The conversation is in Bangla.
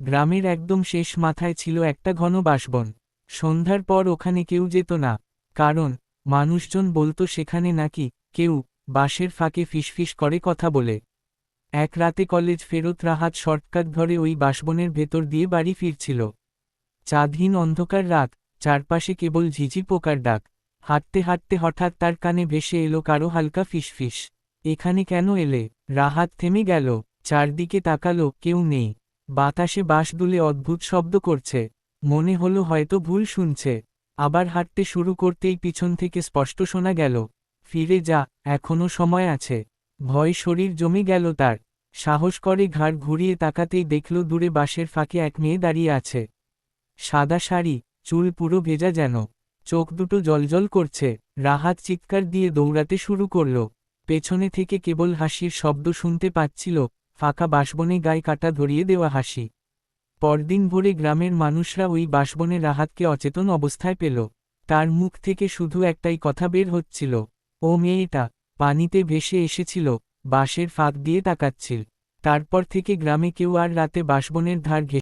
গ্রামের একদম শেষ মাথায় ছিল একটা ঘন বাঁশবন। সন্ধ্যার পর ওখানে কেউ যেত না, কারণ মানুষজন বলতো সেখানে নাকি কেউ বাঁশের ফাঁকে ফিসফিস করে কথা বলে। এক রাতে কলেজ ফেরত রাহাত শর্টকাট ধরে ওই বাঁশবনের ভেতর দিয়ে বাড়ি ফিরছিল। চাঁদহীন অন্ধকার রাত, চারপাশে কেবল ঝিঝি পোকার ডাক। হাঁটতে হাঁটতে হঠাৎ তার কানে ভেসে এলো কারো হালকা ফিসফিস। এখানে কেন এলে? রাহাত থেমে গেল, চারদিকে তাকালো, কেউ নেই। বাতাসে বাঁশ দুলে অদ্ভুত শব্দ করছে। মনে হলো হয়তো ভুল শুনছে। আবার হাঁটতে শুরু করতেই পিছন থেকে স্পষ্ট শোনা গেল, ফিরে যা, এখনো সময় আছে। ভয় শরীর জমে গেল তার। সাহস করে ঘাড় ঘুরিয়ে তাকাতেই দেখল দূরে বাঁশের ফাঁকে এক মেয়ে দাঁড়িয়ে আছে। সাদা শাড়ি, চুল পুরো ভেজা যেন, চোখ দুটো জ্বলজ্বল করছে। রাহাত চিৎকার দিয়ে দৌড়াতে শুরু করল। পেছনে থেকে কেবল হাসির শব্দ শুনতে পাচ্ছিল, ফাঁকা বাঁশবনে গায়ে কাটা ধরিয়ে দেওয়া হাসি। পরদিন ভোরে গ্রামের মানুষরা ওই বাঁশবনে রাহাতকে অচেতন অবস্থায় পেল। তার মুখ থেকে শুধু একটাই কথা বের হচ্ছিল, ও মেয়েটা পানিতে ভেসে এসেছিল, বাঁশের ফাঁক দিয়ে তাকাচ্ছিল। তারপর থেকে গ্রামে কেউ আর রাতে বাঁশবনের ধার ঘেঁষে